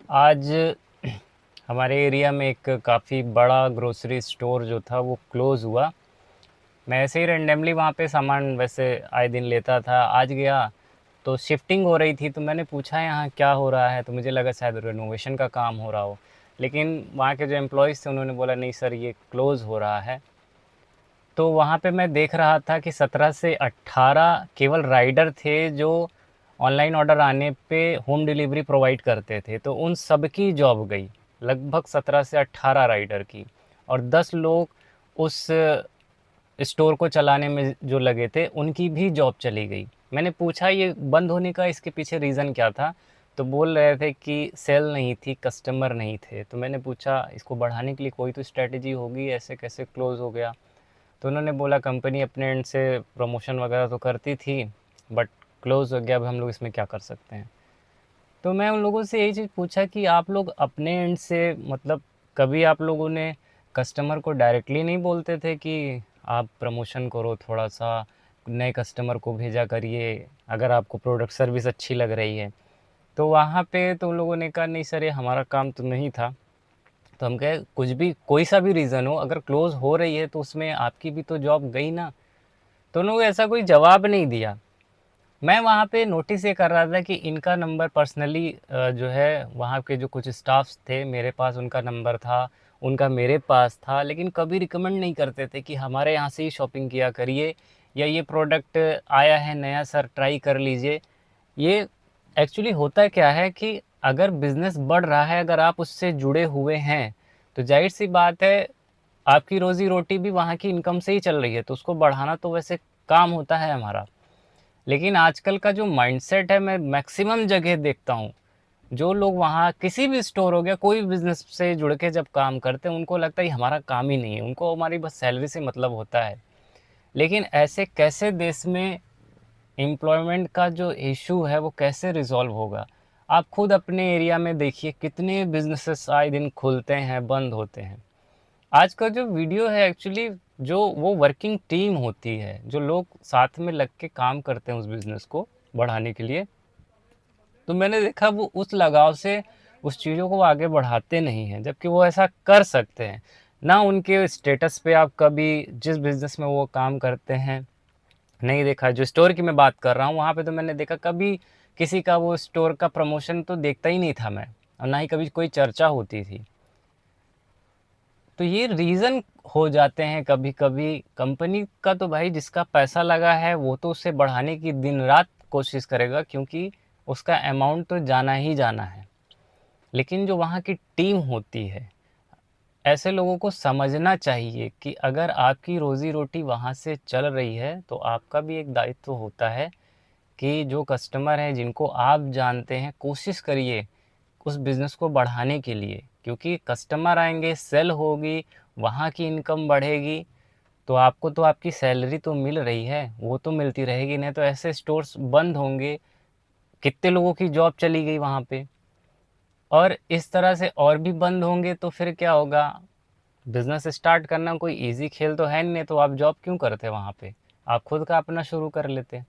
आज हमारे एरिया में एक काफ़ी बड़ा ग्रोसरी स्टोर जो था वो क्लोज़ हुआ। मैं ऐसे ही रैंडमली वहाँ पे सामान वैसे आए दिन लेता था। आज गया तो शिफ्टिंग हो रही थी, तो मैंने पूछा यहाँ क्या हो रहा है, तो मुझे लगा शायद रेनोवेशन का काम हो रहा हो। लेकिन वहाँ के जो एम्प्लॉइज़ थे उन्होंने बोला नहीं सर, ये क्लोज़ हो रहा है। तो वहाँ पे मैं देख रहा था कि 17 से 18 केवल राइडर थे जो ऑनलाइन ऑर्डर आने पे होम डिलीवरी प्रोवाइड करते थे। तो उन सब की जॉब गई, लगभग 17 से 18 राइडर की। और 10 लोग उस स्टोर को चलाने में जो लगे थे उनकी भी जॉब चली गई। मैंने पूछा ये बंद होने का इसके पीछे रीज़न क्या था? तो बोल रहे थे कि सेल नहीं थी, कस्टमर नहीं थे। तो मैंने पूछा इसको बढ़ाने के लिए कोई तो स्ट्रैटेजी होगी, ऐसे कैसे क्लोज़ हो गया? तो उन्होंने बोला कंपनी अपने एंड से प्रमोशन वगैरह तो करती थी, बट क्लोज़ हो गया, अब हम लोग इसमें क्या कर सकते हैं। तो मैं उन लोगों से यही चीज़ पूछा कि आप लोग अपने एंड से मतलब कभी आप लोगों ने कस्टमर को डायरेक्टली नहीं बोलते थे कि आप प्रमोशन करो, थोड़ा सा नए कस्टमर को भेजा करिए अगर आपको प्रोडक्ट सर्विस अच्छी लग रही है? तो वहाँ पे तो उन लोगों ने कहा नहीं सर, ये हमारा काम तो नहीं था। तो हम कहे कुछ भी कोई सा भी रीज़न हो, अगर क्लोज़ हो रही है तो उसमें आपकी भी तो जॉब गई ना। तो उन लोगों ने ऐसा कोई जवाब नहीं दिया। मैं वहाँ पे नोटिस ये कर रहा था कि इनका नंबर पर्सनली जो है वहाँ के जो कुछ स्टाफ्स थे मेरे पास उनका नंबर था, उनका मेरे पास था, लेकिन कभी रिकमेंड नहीं करते थे कि हमारे यहाँ से ही शॉपिंग किया करिए या ये प्रोडक्ट आया है नया सर, ट्राई कर लीजिए। ये एक्चुअली होता क्या है कि अगर बिज़नेस बढ़ रहा है, अगर आप उससे जुड़े हुए हैं, तो ज़ाहिर-सी बात है आपकी रोज़ी-रोटी भी वहाँ की इनकम से ही चल रही है, तो उसको बढ़ाना तो वैसे काम होता है हमारा। लेकिन आजकल का जो माइंडसेट है मैं मैक्सिमम जगह देखता हूँ, जो लोग वहाँ किसी भी स्टोर हो गया, कोई भी बिज़नेस से जुड़ के जब काम करते हैं, उनको लगता है ये हमारा काम ही नहीं है, उनको हमारी बस सैलरी से मतलब होता है। लेकिन ऐसे कैसे देश में एम्प्लॉयमेंट का जो इशू है वो कैसे रिज़ॉल्व होगा? आप खुद अपने एरिया में देखिए कितने बिज़नेसेस आए दिन खुलते हैं, बंद होते हैं। आज का जो वीडियो है एक्चुअली जो वो वर्किंग टीम होती है, जो लोग साथ में लग के काम करते हैं उस बिज़नेस को बढ़ाने के लिए, तो मैंने देखा वो उस लगाव से उस चीज़ों को आगे बढ़ाते नहीं हैं, जबकि वो ऐसा कर सकते हैं। ना उनके स्टेटस पे आप कभी जिस बिज़नेस में वो काम करते हैं नहीं देखा। जो स्टोर की मैं बात कर रहा हूँ, वहाँ पे तो मैंने देखा कभी किसी का वो स्टोर का प्रमोशन तो देखता ही नहीं था मैं, और ना ही कभी कोई चर्चा होती थी। तो ये रीज़न हो जाते हैं कभी-कभी। कंपनी का तो भाई जिसका पैसा लगा है वो तो उसे बढ़ाने की दिन-रात कोशिश करेगा, क्योंकि उसका अमाउंट तो जाना ही जाना है। लेकिन जो वहाँ की टीम होती है, ऐसे लोगों को समझना चाहिए कि अगर आपकी रोज़ी-रोटी वहाँ से चल रही है, तो आपका भी एक दायित्व होता है कि जो कस्टमर हैं जिनको आप जानते हैं, कोशिश करिए उस बिज़नेस को बढ़ाने के लिए, क्योंकि कस्टमर आएँगे, सेल होगी, वहाँ की इनकम बढ़ेगी, तो आपको तो आपकी सैलरी तो मिल रही है, वो तो मिलती रहेगी, नहीं तो ऐसे स्टोर्स बंद होंगे, कितने लोगों की जॉब चली गई वहाँ पे। और इस तरह से और भी बंद होंगे तो फिर क्या होगा? बिज़नेस स्टार्ट करना कोई ईज़ी खेल तो है नहीं, तो आप जॉब क्यों करते वहाँ पे? आप खुद का अपना शुरू कर लेते।